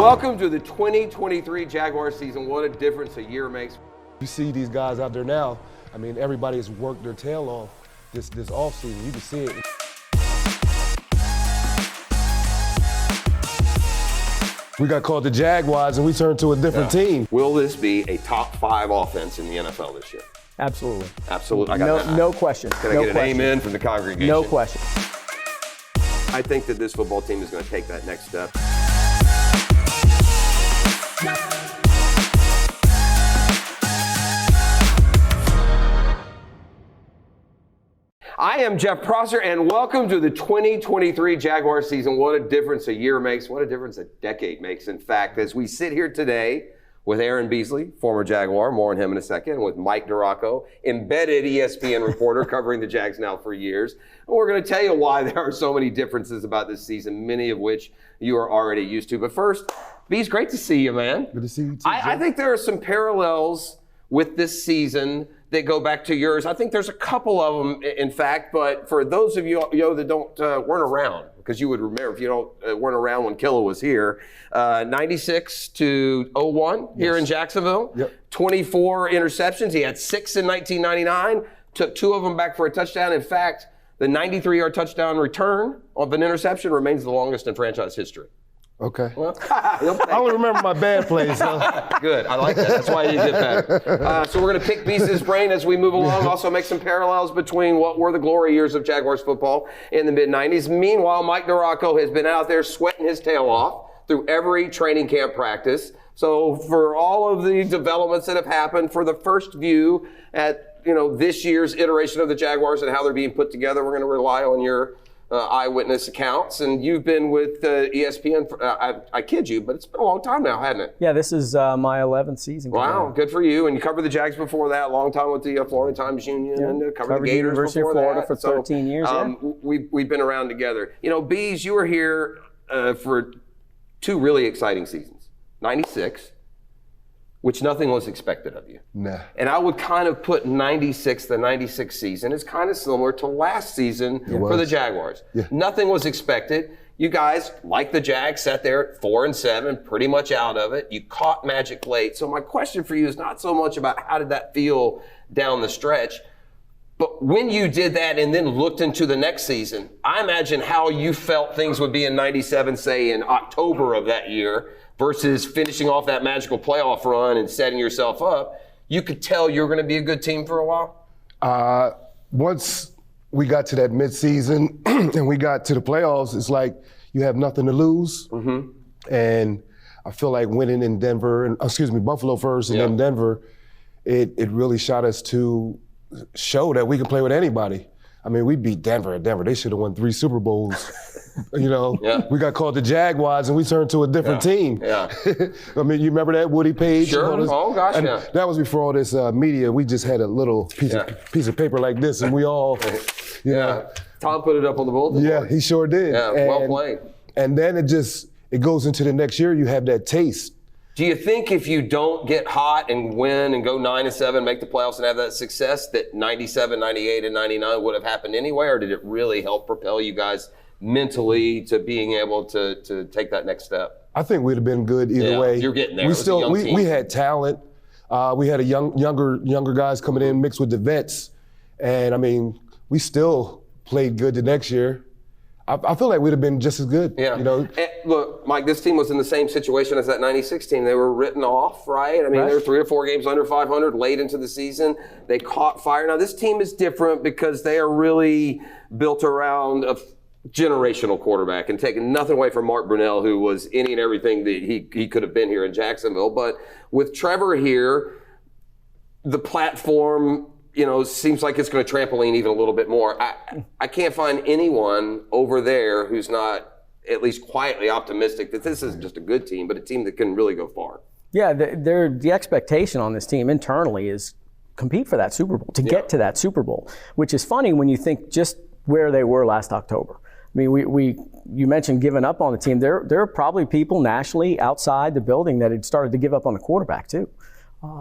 Welcome to the 2023 Jaguars season. What a difference a year makes. You see these guys out there now, I mean, everybody has worked their tail off this offseason. You can see it. We got called the Jaguars and we turned to a different team. Will this be a top 5 offense in the NFL this year? Absolutely. Absolutely. I got that. No question. Can I get an amen from the congregation? No question. I think that this football team is going to take that next step. I am Jeff Prosser, and welcome to the 2023 Jaguars season. What a difference a year makes. What a difference a decade makes. In fact, as we sit here today with Aaron Beasley, former Jaguar, more on him in a second, with Mike DiRocco, embedded ESPN reporter covering the Jags now for years. And we're going to tell you why there are so many differences about this season, many of which you are already used to. But first, Bees, great to see you, man. Good to see you too, I think there are some parallels with this season that go back to yours. I think there's a couple of them, in fact, but for those of you that weren't around, because you would remember if you weren't around when Killa was here, 96 to 01 here in Jacksonville, 24 interceptions. He had 6 in 1999, took 2 of them back for a touchdown. In fact, the 93-yard touchdown return of an interception remains the longest in franchise history. Okay. Well, I only remember my bad plays. So. Good. I like that. That's why you get better. So we're going to pick Beast's brain as we move along. Also make some parallels between what were the glory years of Jaguars football in the mid-'90s. Meanwhile, Mike DiRocco has been out there sweating his tail off through every training camp practice. So for all of the developments that have happened, for the first view at this year's iteration of the Jaguars and how they're being put together, we're going to rely on your eyewitness accounts, and you've been with ESPN for, I kid you, but it's been a long time now, hasn't it? Yeah, this is my 11th season. Wow, good for you. And you covered the Jags before that, long time with the Florida Times Union, and covered the Gators University before of Florida that. for 13 years. We've been around together. Bees, you were here for 2 really exciting seasons. 96, which nothing was expected of you. Nah. And I would kind of put the 96 season is kind of similar to last season for the Jaguars. Yeah. Nothing was expected. You guys, like the Jags, sat there at 4-7, pretty much out of it. You caught magic late. So my question for you is not so much about how did that feel down the stretch, but when you did that and then looked into the next season, I imagine how you felt things would be in 97, say in October of that year, versus finishing off that magical playoff run and setting yourself up. You could tell you were going to be a good team for a while? Once we got to that midseason and we got to the playoffs, it's like you have nothing to lose. Mm-hmm. And I feel like winning in Buffalo first and then Denver, it really shot us to show that we can play with anybody. I mean, we beat Denver at Denver. They should have won 3 Super Bowls. We got called the Jaguars and we turned to a different team. Yeah. I mean, you remember that, Woody Page? Sure. Oh, gosh, and that was before all this media. We just had a little piece of paper like this and we all, Tom put it up on the bulletin board. Yeah, he sure did. Yeah, well played. And then it goes into the next year, you have that taste. Do you think if you don't get hot and win and go 9-7, make the playoffs and have that success, that 97, 98, and 99 would have happened anyway, or did it really help propel you guys mentally to being able to take that next step? I think we'd have been good either way. You're getting there. We had talent. We had younger guys coming in mixed with the vets, and I mean, we still played good the next year. I feel like we'd have been just as good. Yeah. And look, Mike, this team was in the same situation as that 96 team. They were written off, right? I mean, they were 3 or 4 games under 500 late into the season. They caught fire. Now, this team is different because they are really built around a generational quarterback, and taking nothing away from Mark Brunell, who was any and everything that he could have been here in Jacksonville. But with Trevor here, the platform seems like it's going to trampoline even a little bit more. I can't find anyone over there who's not at least quietly optimistic that this isn't just a good team, but a team that can really go far. Yeah, the expectation on this team internally is compete for that Super Bowl, to get to that Super Bowl, which is funny when you think just where they were last October. I mean, you mentioned giving up on the team. There are probably people nationally outside the building that had started to give up on the quarterback too.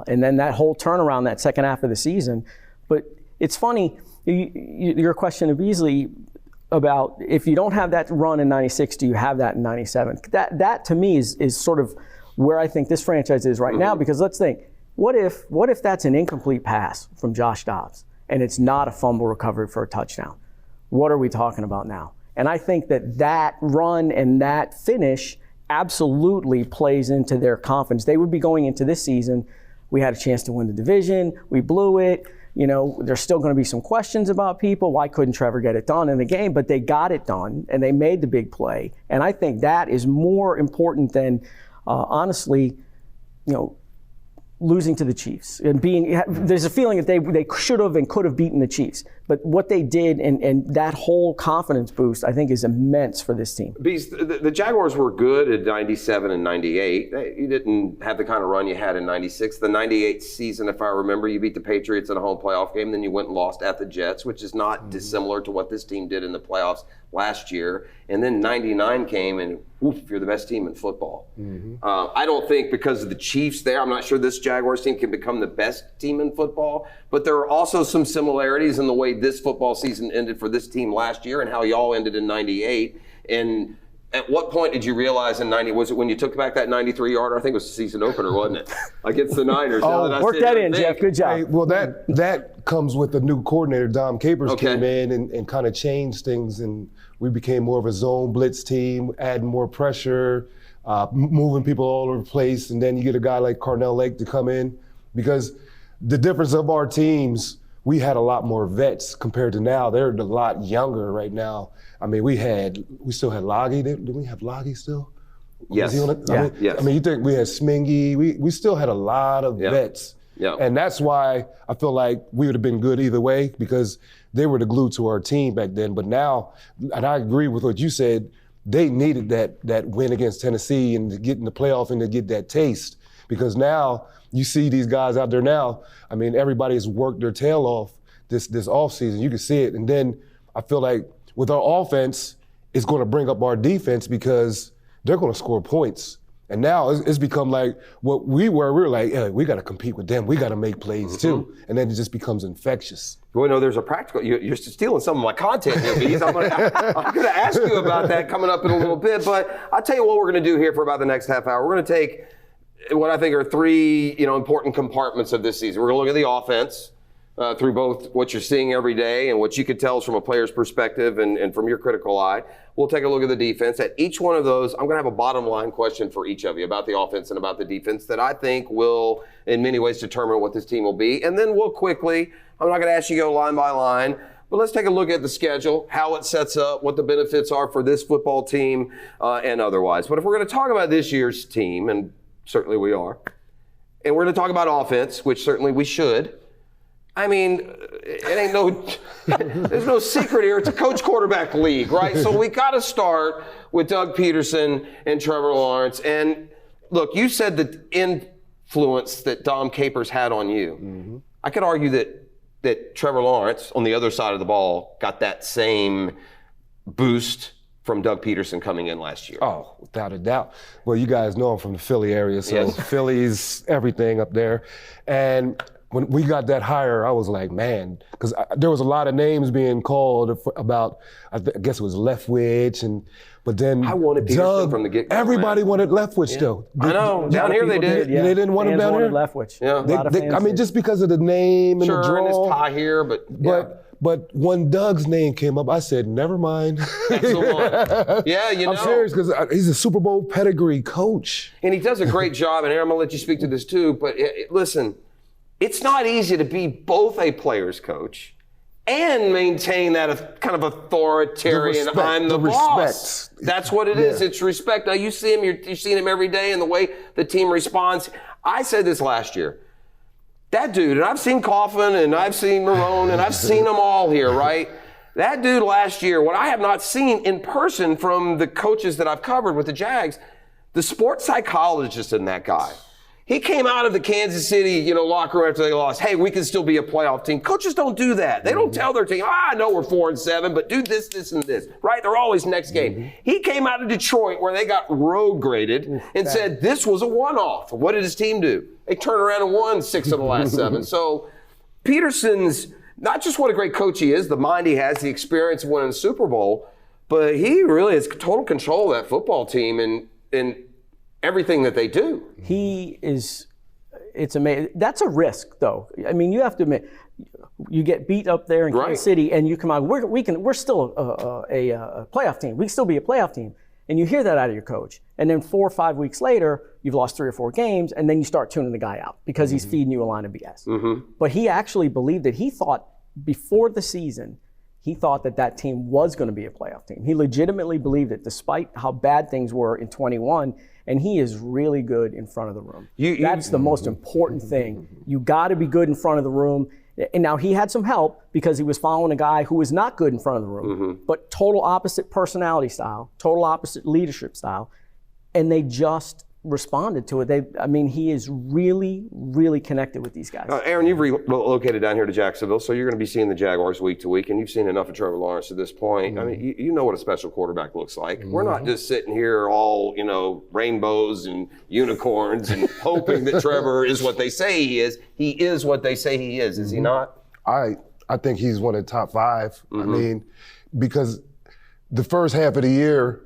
And then that whole turnaround that second half of the season. But it's funny, your question of Beasley, about if you don't have that run in 96, do you have that in 97? That to me is sort of where I think this franchise is right now, because let's think, what if that's an incomplete pass from Josh Dobbs and it's not a fumble recovered for a touchdown? What are we talking about now? And I think that run and that finish absolutely plays into their confidence. They would be going into this season, we had a chance to win the division, we blew it. You know, there's still going to be some questions about people. Why couldn't Trevor get it done in the game? But they got it done, and they made the big play. And I think that is more important than, honestly, you know, losing to the Chiefs and there's a feeling that they should have and could have beaten the Chiefs. But what they did and that whole confidence boost, I think, is immense for this team. The Jaguars were good at 97 and 98. You didn't have the kind of run you had in 96. The 98 season, if I remember, you beat the Patriots in a home playoff game, then you went and lost at the Jets, which is not dissimilar to what this team did in the playoffs last year. And then 99 came and oof, you're the best team in football. I don't think because of the Chiefs there, I'm not sure this Jaguars team can become the best team in football, but there are also some similarities in the way this football season ended for this team last year and how y'all ended in 98. And at what point did you realize in 90, was it when you took back that 93-yarder? I think it was the season opener, wasn't it? Against the Niners. Work that in, Jeff. Good job. Hey, well, that comes with the new coordinator, Dom Capers, came in and kind of changed things, and we became more of a zone blitz team, adding more pressure, moving people all over the place, and then you get a guy like Carnell Lake to come in. Because the difference of our teams, we had a lot more vets compared to now. They're a lot younger right now. I mean, we still had Loggy. Did we have Loggy still? Yes. I mean, you think we had Smingy. We still had a lot of vets. Yeah. And that's why I feel like we would have been good either way, because they were the glue to our team back then. But now, and I agree with what you said, they needed that win against Tennessee and to get in the playoff and to get that taste. Because now you see these guys out there now, I mean, everybody's worked their tail off this offseason. You can see it. And then I feel like with our offense, it's going to bring up our defense because they're going to score points. And now it's become like what we were like, hey, we got to compete with them. We got to make plays too. And then it just becomes infectious. Well, no, there's a practical, you're stealing some of my content here, Bees. I'm going to ask you about that coming up in a little bit. But I'll tell you what we're going to do here for about the next half hour. We're going to take what I think are three, important compartments of this season. We're going to look at the offense through both what you're seeing every day and what you could tell us from a player's perspective and from your critical eye. We'll take a look at the defense. At each one of those, I'm going to have a bottom line question for each of you about the offense and about the defense that I think will, in many ways, determine what this team will be. And then we'll quickly, I'm not going to ask you to go line by line, but let's take a look at the schedule, how it sets up, what the benefits are for this football team and otherwise. But if we're going to talk about this year's team, and certainly we are, and we're going to talk about offense, which certainly we should, I mean, there's no secret here. It's a coach quarterback league, right? So we got to start with Doug Peterson and Trevor Lawrence. And look, you said the influence that Dom Capers had on you. I could argue that Trevor Lawrence on the other side of the ball got that same boost from Doug Peterson coming in last year. Oh, without a doubt. Well, you guys know I'm from the Philly area, so Philly's everything up there. And when we got that hire, I was like, man, because there was a lot of names being called about, I guess it was Leftwich, but then I wanted Peterson from the get-go. Everybody wanted Leftwich, though. I know. Down here they did. They didn't want him down here? Leftwich. Yeah. I mean, just because of the name and the draw. And his tie here, But when Doug's name came up, I said, never mind. That's the one. Yeah, I'm serious, because he's a Super Bowl pedigree coach. And he does a great job, and Aaron, I'm going to let you speak to this too, but listen, it's not easy to be both a player's coach and maintain that kind of authoritarian, I'm the boss. That's what it is. It's respect. Now, you see him, you're seeing him every day and the way the team responds. I said this last year. That dude, and I've seen Coughlin, and I've seen Marone, and I've seen them all here, right? That dude last year, what I have not seen in person from the coaches that I've covered with the Jags, the sports psychologist in that guy. He came out of the Kansas City, locker room after they lost. Hey, we can still be a playoff team. Coaches don't do that. They don't tell their team, I know we're 4-7, but do this, this, and this, right? They're always next game. He came out of Detroit where they got road graded and said this was a one-off. What did his team do? They turned around and won 6 of the last 7. So Peterson's not just what a great coach he is, the mind he has, the experience of winning the Super Bowl, but he really has total control of that football team and everything that they do. It's amazing. That's a risk, though. I mean, you have to admit, you get beat up there in Kansas City, and you come out. We're still a playoff team. We can still be a playoff team, and you hear that out of your coach. And then 4 or 5 weeks later, you've lost 3 or 4 games, and then you start tuning the guy out because he's feeding you a line of BS. But he actually believed it. He thought before the season, he thought that team was going to be a playoff team. He legitimately believed it, despite how bad things were in 21. And he is really good in front of the room. That's the most important thing. You got to be good in front of the room. And now he had some help because he was following a guy who was not good in front of the room, but total opposite personality style, total opposite leadership style. And they just responded to it. He is really, really connected with these guys. Aaron, you've relocated down here to Jacksonville, so you're going to be seeing the Jaguars week to week, and you've seen enough of Trevor Lawrence at this point. I mean, you know what a special quarterback looks like. We're not just sitting here all, rainbows and unicorns and hoping that Trevor is what they say he is. He is what they say he is he not? I think he's one of the top 5. I mean, because the first half of the year,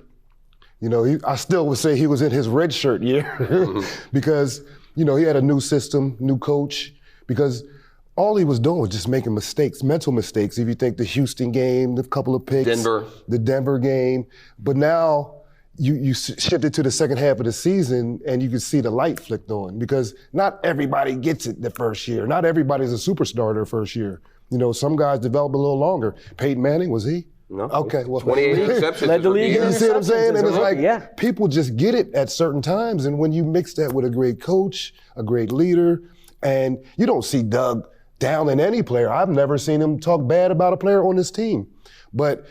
I still would say he was in his red shirt year because, he had a new system, new coach, because all he was doing was just making mistakes, mental mistakes. If you think the Houston game, the couple of picks, the Denver game, but now you shifted to the second half of the season and you can see the light flicked on because not everybody gets it the first year. Not everybody's a superstar their first year. Some guys develop a little longer. Peyton Manning, was he? No. Okay, well, 28 interceptions. Led the league. You see what I'm saying? And it's like people just get it at certain times. And when you mix that with a great coach, a great leader, and you don't see Doug down in any player. I've never seen him talk bad about a player on this team. But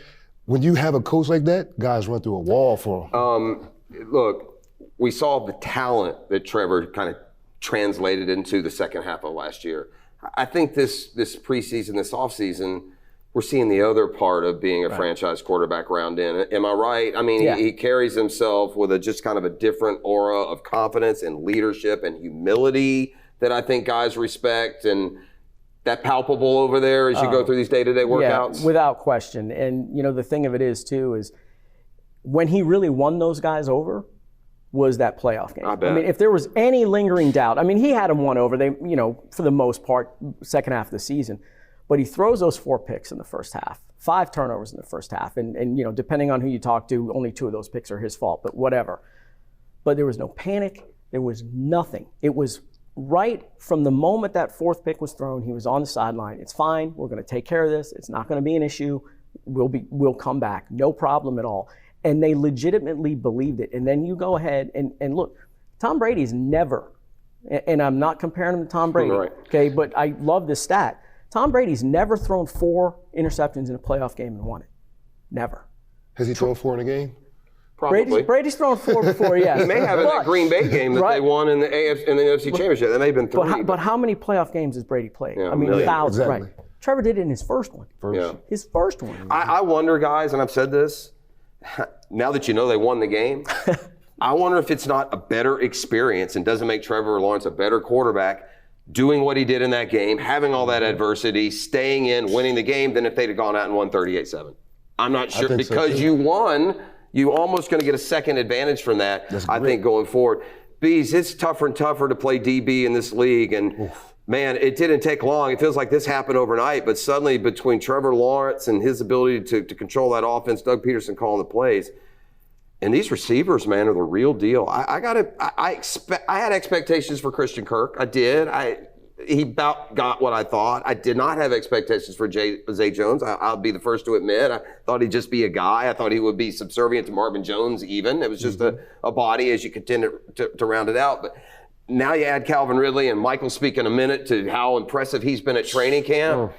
when you have a coach like that, guys run through a wall for him. Look, we saw the talent that Trevor kind of translated into the second half of last year. I think this preseason, this offseason, we're seeing the other part of being a franchise quarterback round in. Am I right? I mean, he carries himself with just kind of a different aura of confidence and leadership and humility that I think guys respect, and that palpable over there as you go through these day-to-day workouts? Yeah, without question. And, the thing of it is, is when he really won those guys over was that playoff game. I bet. I mean, if there was any lingering doubt, he had them won over, they, for the most part, second half of the season. But he throws those 4 picks in the first half, 5 turnovers in the first half. And depending on who you talk to, only 2 of those picks are his fault, but whatever. But there was no panic. There was nothing. It was right from the moment that 4th pick was thrown, he was on the sideline. It's fine. We're going to take care of this. It's not going to be an issue. We'll come back. No problem at all. And they legitimately believed it. And then you go ahead and look, Tom Brady's never, and I'm not comparing him to Tom Brady, okay, but I love this stat. Tom Brady's never thrown 4 interceptions in a playoff game and won it. Never. Has he thrown 4 in a game? Probably. Brady's thrown 4 before, yes. He may have in that Green Bay game that they won in the NFC Championship. That may have been 3. But how many playoff games has Brady played? Yeah, thousands. Exactly. Right. Trevor did it in his first one. His first one. I wonder, guys, and I've said this, now that you know they won the game, I wonder if it's not a better experience and doesn't make Trevor Lawrence a better quarterback doing what he did in that game, having all that adversity, staying in, winning the game, than if they'd have gone out and won 38-7. I'm not sure, because you won, you almost going to get a second advantage from that, I think, going forward. Bees, it's tougher and tougher to play DB in this league, and man, it didn't take long. It feels like this happened overnight, but suddenly between Trevor Lawrence and his ability to control that offense, Doug Peterson calling the plays, and these receivers, man, are the real deal. I had expectations for Christian Kirk. I did. He about got what I thought. I did not have expectations for Zay Jones. I'll be the first to admit. I thought he'd just be a guy. I thought he would be subservient to Marvin Jones even. It was just a body as you continue to round it out. But now you add Calvin Ridley, and Michael speak in a minute to how impressive he's been at training camp.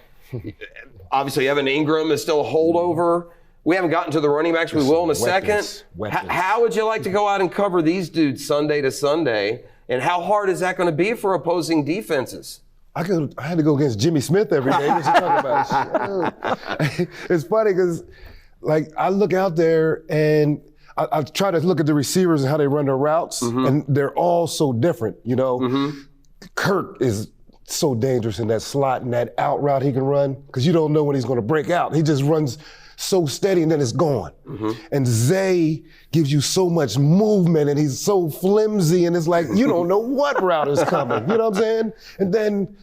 Obviously, Evan Ingram is still a holdover. We haven't gotten to the running backs. We will in a second. How would you like to go out and cover these dudes Sunday to Sunday? And how hard is that going to be for opposing defenses? I had to go against Jimmy Smith every day. What you talking about? It's funny because, I look out there and I try to look at the receivers and how they run their routes, and they're all so different. Kirk is so dangerous in that slot and that out route he can run, because you don't know when he's going to break out. He just runs so steady and then it's gone. And Zay gives you so much movement and he's so flimsy and it's like, you don't know what route is coming. You know what I'm saying? And then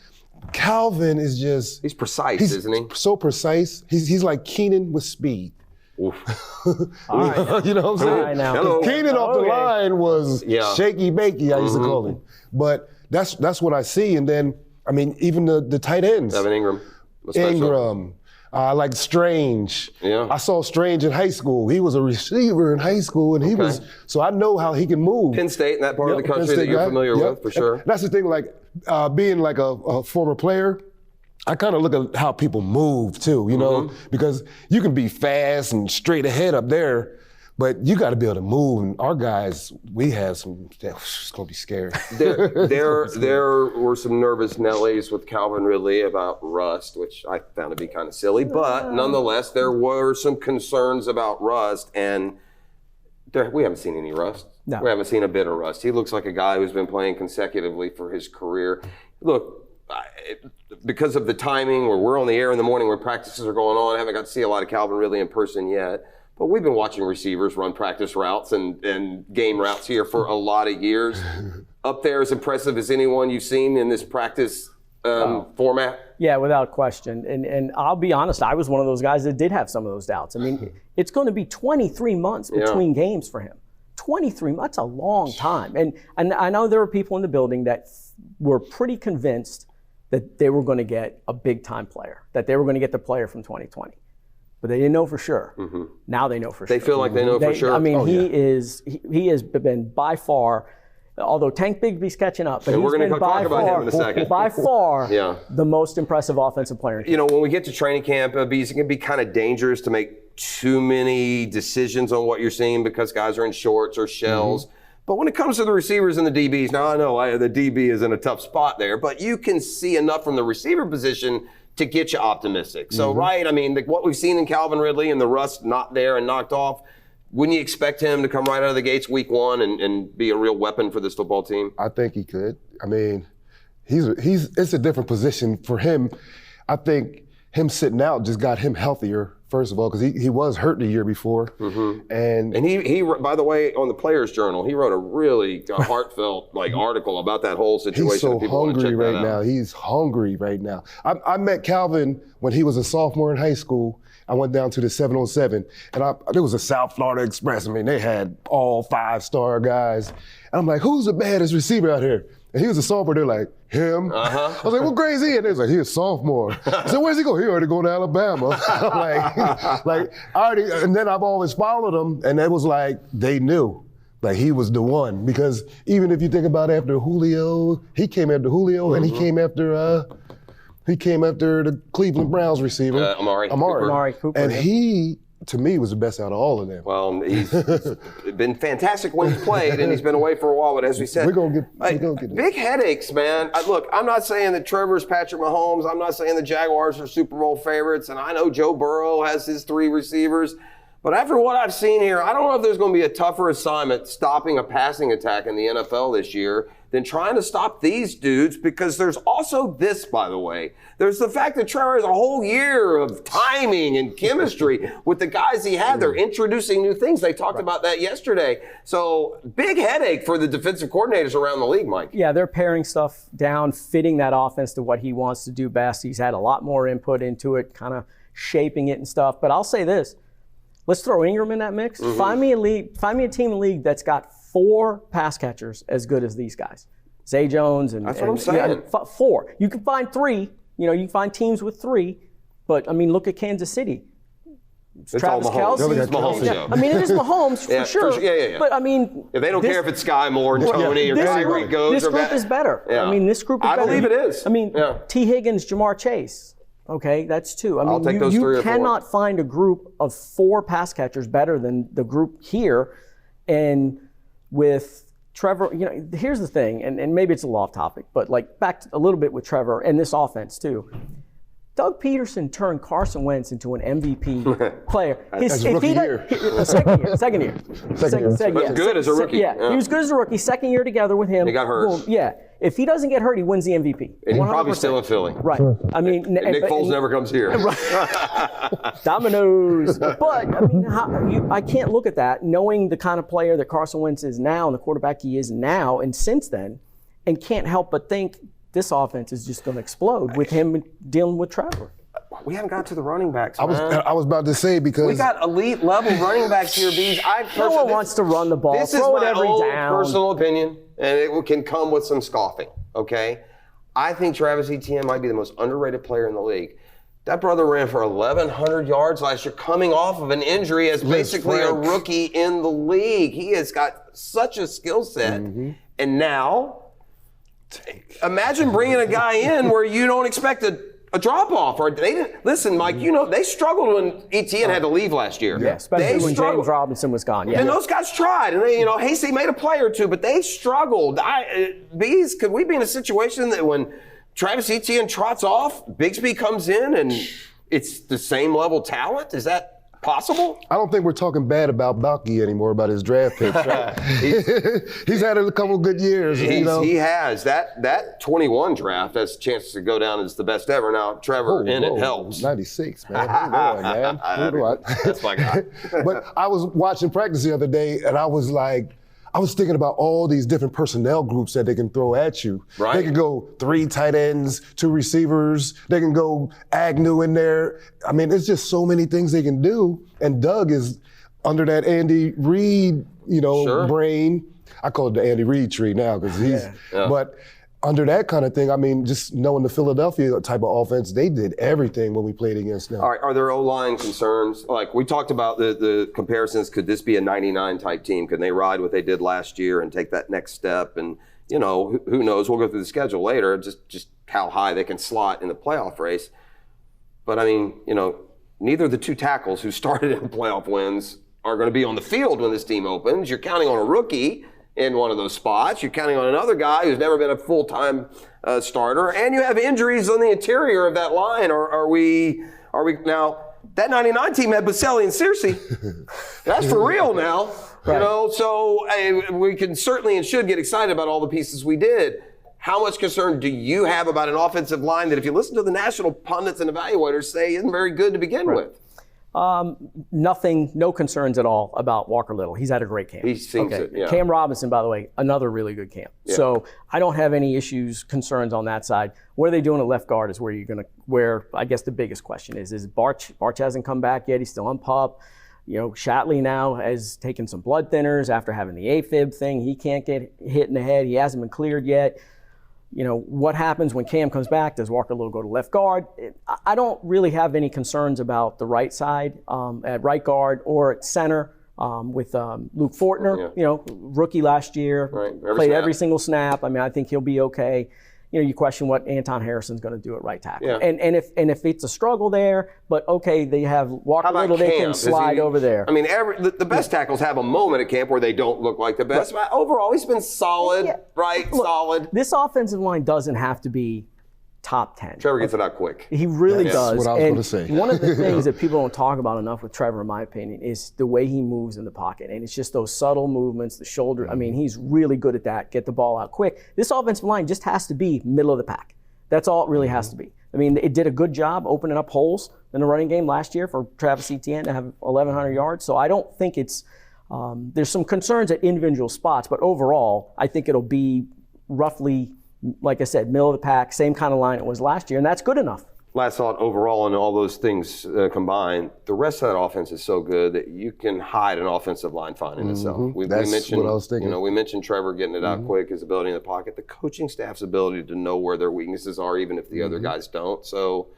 Calvin is just... He's precise, isn't he? So precise. He's like Keenan with speed. All right. You know what I'm saying? All right, now. Keenan off the line was shaky bakey, I used to call him. But that's what I see. And then, I mean, even the tight ends. Evan Ingram. Ingram. I like Strange. Yeah. I saw Strange in high school. He was a receiver in high school, and he was, so I know how he can move. Penn State, in that part of the country that you're familiar with, for sure. That's the thing, like being like a former player, I kind of look at how people move too, you know, because you can be fast and straight ahead up there, but you got to be able to move. And our guys, we had some, it's going to be scary. There were some nervous Nellies with Calvin Ridley about rust, which I found to be kind of silly, but nonetheless, there were some concerns about rust, and we haven't seen any rust. No. We haven't seen a bit of rust. He looks like a guy who's been playing consecutively for his career. Look, because of the timing, where we're on the air in the morning where practices are going on, I haven't got to see a lot of Calvin Ridley in person yet. But we've been watching receivers run practice routes and game routes here for a lot of years. Up there as impressive as anyone you've seen in this practice format? Yeah, without question. And I'll be honest, I was one of those guys that did have some of those doubts. I mean, it's going to be 23 months between games for him. 23 months, that's a long time. And I know there were people in the building that were pretty convinced that they were going to get a big-time player, that they were going to get the player from 2020. But they didn't know for sure. Now they know for sure. They feel like they know for sure? I mean, he has been by far, although Tank Bigby's catching up, but and he's we're going to talk about him in a second. By far the most impressive offensive player. You know, when we get to training camp, it can be kind of dangerous to make too many decisions on what you're seeing because guys are in shorts or shells. But when it comes to the receivers and the DBs, now I know the DB is in a tough spot there, but you can see enough from the receiver position to get you optimistic. So, right, I mean, what we've seen in Calvin Ridley and the rust not there and knocked off, wouldn't you expect him to come right out of the gates week one and be a real weapon for this football team? I think he could. I mean, it's a different position for him. I think him sitting out just got him healthier, first of all, because he was hurt the year before. And he, by the way, on the Players Journal, he wrote a really heartfelt article about that whole situation. He's so People hungry right out. now. He's hungry right now. I met Calvin when he was a sophomore in high school. I went down to the 707, and there was a South Florida Express. I mean, they had all 5-star guys. And I'm like, who's the baddest receiver out here? And he was a sophomore. They're like, him. I was like, what grade is he? And they was like, he's a sophomore. I said, where's he going? He already going to Alabama. And then I've always followed him, and it was like, they knew. Like, he was the one. Because even if you think about after Julio, he came after Julio, and he came after the Cleveland Browns receiver. Amari Cooper. And he, to me, was the best out of all of them. Well, he's been fantastic when he's played, and he's been away for a while. But as we said, we're gonna get big headaches, man. Look, I'm not saying that Trevor's Patrick Mahomes. I'm not saying the Jaguars are Super Bowl favorites, and I know Joe Burrow has his 3 receivers. But after what I've seen here, I don't know if there's going to be a tougher assignment stopping a passing attack in the NFL this year than trying to stop these dudes, because there's also this, by the way. There's the fact that Trevor has a whole year of timing and chemistry with the guys he had. They're introducing new things. They talked about that yesterday. So big headache for the defensive coordinators around the league, Mike. Yeah, they're paring stuff down, fitting that offense to what he wants to do best. He's had a lot more input into it, kind of shaping it and stuff. But I'll say this. Let's throw Ingram in that mix. Find me a team in the league that's got 4 pass catchers as good as these guys. Zay Jones and that's what I'm saying. 4. You can find 3. You can find teams with 3. But I mean, look at Kansas City. It's Travis Kelce. It's Mahomes. Yeah. I mean, it is Mahomes for sure. Yeah. But I mean, if they don't care if it's Sky Moore and Tony or Kyrie goes, this group is better. Yeah. I mean, this group is better. I believe it is. I mean, T. Higgins, Jamar Chase. Okay, that's 2. I mean, I'll take those 3 or 4. You cannot find a group of 4 pass catchers better than the group here. And with Trevor, here's the thing, and maybe it's a little off topic, but back a little bit with Trevor and this offense too. Doug Peterson turned Carson Wentz into an MVP player. His rookie year. Second year. But good as a rookie. Yeah, he was good as a rookie. Second year together with him. He got hurt. Boom. Yeah. If he doesn't get hurt, he wins the MVP. And he's probably still in Philly. Right. I mean, Nick Foles never comes here. Dominoes. But I mean, I can't look at that knowing the kind of player that Carson Wentz is now and the quarterback he is now and since then, and can't help but think this offense is just going to explode with him dealing with Trevor. We haven't got to the running backs. I was about to say, because we got elite level running backs here, Bees. No one wants to run the ball. This is my own personal opinion, and it can come with some scoffing. Okay, I think Travis Etienne might be the most underrated player in the league. That brother ran for 1,100 yards last year, coming off of an injury as basically a rookie in the league. He has got such a skill set, and now. Imagine bringing a guy in where you don't expect a drop off. Or they didn't listen, Mike. You know they struggled when Etienne had to leave last year. Yeah, especially when James Robinson was gone. Yeah, and those guys tried, and they, Hasty made a play or two, but they struggled. Bees, could we be in a situation that when Travis Etienne trots off, Bigsby comes in, and it's the same level talent? Is that possible? I don't think we're talking bad about Balky anymore, about his draft picks. He's had a couple good years. He has. That 21 draft has a chance to go down as the best ever. Now, Trevor in it helps. 96, man. That's my guy. But I was watching practice the other day, and I was thinking about all these different personnel groups that they can throw at you. Right. They can go 3 tight ends, 2 receivers. They can go Agnew in there. I mean, it's just so many things they can do. And Doug is under that Andy Reid, brain. I call it the Andy Reid tree now because he's. Yeah. But under that kind of thing, I mean, just knowing the Philadelphia type of offense, they did everything when we played against them. All right, are there O-line concerns? Like we talked about the comparisons. Could this be a 99 type team? Could they ride what they did last year and take that next step? And, who knows? We'll go through the schedule later, just how high they can slot in the playoff race. But, I mean, neither of the 2 tackles who started in playoff wins are going to be on the field when this team opens. You're counting on a rookie in one of those spots. You're counting on another guy who's never been a full-time starter, and you have injuries on the interior of that line. Are we now? That 99 team had Baselli and Searcy. That's for real now. Right. So we can certainly and should get excited about all the pieces we did. How much concern do you have about an offensive line that, if you listen to the national pundits and evaluators, say isn't very good to begin with? Nothing, no concerns at all about Walker Little. He's had a great camp. He seems it, yeah. Cam Robinson, by the way, another really good camp. Yeah. So I don't have any concerns on that side. What are they doing at left guard is where I guess the biggest question is Barch hasn't come back yet. He's still on PUP. Shatley now has taken some blood thinners after having the AFib thing. He can't get hit in the head. He hasn't been cleared yet. What happens when Cam comes back? Does Walker Little go to left guard? I don't really have any concerns about the right side at right guard or at center with Luke Fortner. Yeah. Rookie last year, played every single snap. I mean, I think he'll be okay. You question what Anton Harrison's going to do at right tackle. Yeah. And if it's a struggle there, but okay, they have Walker Little, they can slide over there. I mean, the best tackles have a moment at camp where they don't look like the best. But overall, he's been solid, look, solid. This offensive line doesn't have to be top 10. Trevor gets it out quick. He really does. That's what I was going to say. One of the things that people don't talk about enough with Trevor, in my opinion, is the way he moves in the pocket. And it's just those subtle movements, the shoulder. I mean, he's really good at that. Get the ball out quick. This offensive line just has to be middle of the pack. That's all it really has to be. I mean, it did a good job opening up holes in the running game last year for Travis Etienne to have 1,100 yards. So I don't think it's there's some concerns at individual spots, but overall, I think it'll be roughly, like I said, middle of the pack, same kind of line it was last year, and that's good enough. Last thought, overall, and all those things combined, the rest of that offense is so good that you can hide an offensive line fine in itself. That's what I was thinking. We mentioned Trevor getting it out quick, his ability in the pocket, the coaching staff's ability to know where their weaknesses are, even if the other guys don't. So,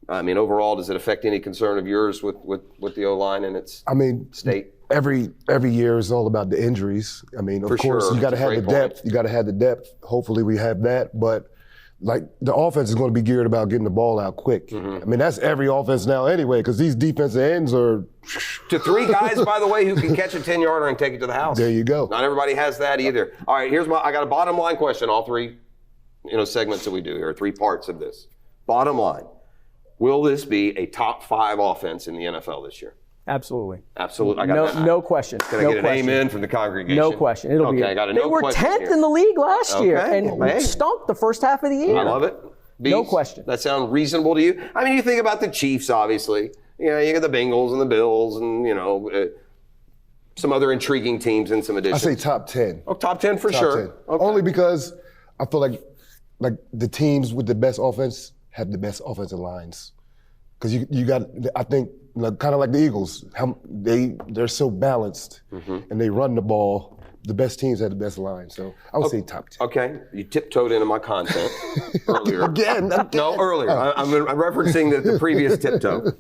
I mean, overall, does it affect any concern of yours with the O-line and its state? Every year is all about the injuries. I mean, of course, you got to have the depth. You got to have the depth. Hopefully, we have that. But the offense is going to be geared about getting the ball out quick. I mean, that's every offense now anyway, because these defensive ends are to 3 guys, by the way, who can catch a 10-yarder and take it to the house. There you go. Not everybody has that either. All right, I got a bottom line question. All 3, segments that we do here, 3 parts of this. Bottom line. will this be a top 5 offense in the NFL this year? Absolutely. Absolutely. No question. Can I get an amen from the congregation? No question. It'll be. I got a they no were question 10th here. in the league last year and Hey. stunk the first half of the year. I love it. Bees, No question. That sound reasonable to you? I mean, you think about the Chiefs, obviously. You know, you got the Bengals and the Bills and, some other intriguing teams and some I additions. say top 10. Oh, top 10 for Top sure. 10. Okay. Only because I feel like the teams with the best offense have the best offensive lines. Because you got, I think, kind of like the Eagles, they're so balanced and they run the ball. The best teams have the best line. So I would say top 10. Okay, you tiptoed into my content earlier. Again. No, earlier. I'm referencing the previous tiptoe.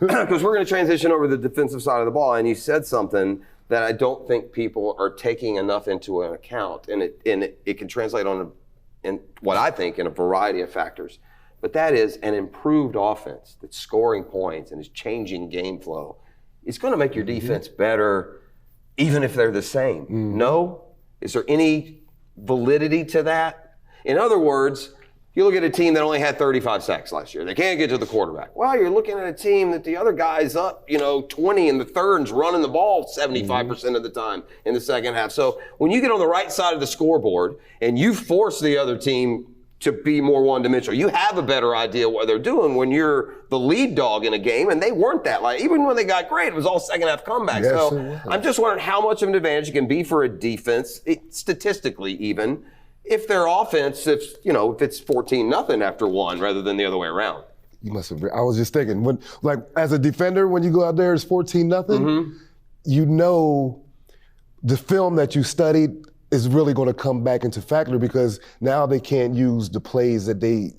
Because we're going to transition over to the defensive side of the ball, and you said something that I don't think people are taking enough into an account, and it can translate in what I think in a variety of factors. But that is an improved offense that's scoring points and is changing game flow. It's going to make your defense better, even if they're the same. No? Is there any validity to that? In other words, you look at a team that only had 35 sacks last year. They can't get to the quarterback. Well, you're looking at a team that the other guy's up, 20 in the third and's running the ball 75% of the time in the second half. So when you get on the right side of the scoreboard and you force the other team to be more one-dimensional, you have a better idea what they're doing when you're the lead dog in a game, and they weren't that. Like, even when they got great, it was all second-half comebacks. Yes, so it was. I'm just wondering how much of an advantage it can be for a defense, statistically even, if their offense, if it's 14-0 after one rather than the other way around. You must have. I was just thinking, as a defender, when you go out there, it's 14-0. You know, the film that you studied is really going to come back into factor because now they can't use the plays that they,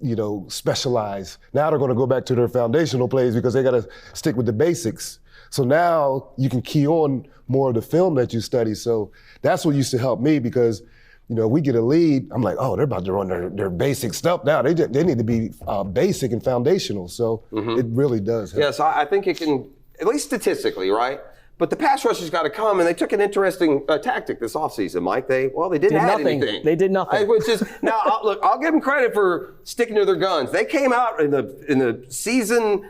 specialize. Now they're going to go back to their foundational plays because they got to stick with the basics. So now you can key on more of the film that you study. So that's what used to help me because, we get a lead, I'm like, oh, they're about to run their basic stuff now. They need to be basic and foundational. So it really does help. Yes, I think it can, at least statistically, right? But the pass rush has got to come, and they took an interesting tactic this offseason, Mike. They didn't add anything. They did nothing. Which is now, I'll give them credit for sticking to their guns. They came out in the season,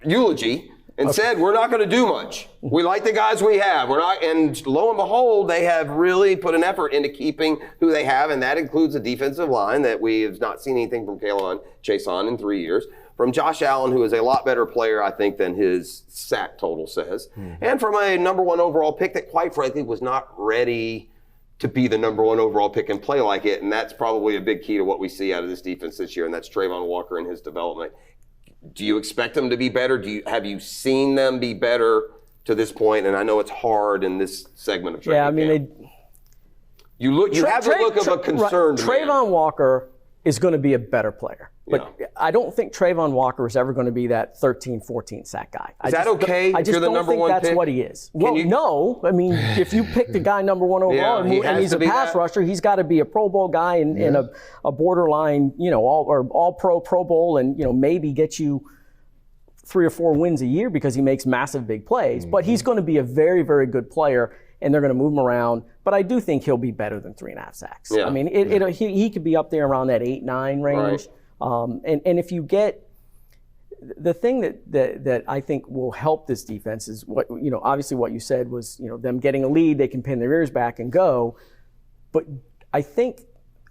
eulogy and said, we're not going to do much. We like the guys we have. We're not, and lo and behold, they have really put an effort into keeping who they have, and that includes a defensive line that we have not seen anything from Kalen Chason in 3 years. From Josh Allen, who is a lot better player, I think, than his sack total says. And from a number 1 overall pick that, quite frankly, was not ready to be the number 1 overall pick and play like it. And that's probably a big key to what we see out of this defense this year, and that's Trayvon Walker and his development. Do you expect them to be better? Have you seen them be better to this point? And I know it's hard in this segment of training camp. You have the look of a concerned man. Trayvon Walker is going to be a better player. But I don't think Trayvon Walker is ever going to be that 13, 14 sack guy. Is that okay if you're the number 1 pick? I just don't think that's what he is. No. I mean, if you pick the guy number 1 overall and he's a pass rusher, he's got to be a Pro Bowl guy and a borderline, all Pro Bowl and, maybe get you 3 or 4 wins a year because he makes massive big plays. But he's going to be a very, very good player, and they're going to move him around. But I do think he'll be better than 3.5 sacks. Yeah. I mean, he could be up there around that 8-9 range. Right. And if you get the thing that I think will help this defense is what obviously what you said was them getting a lead, they can pin their ears back and go. But I think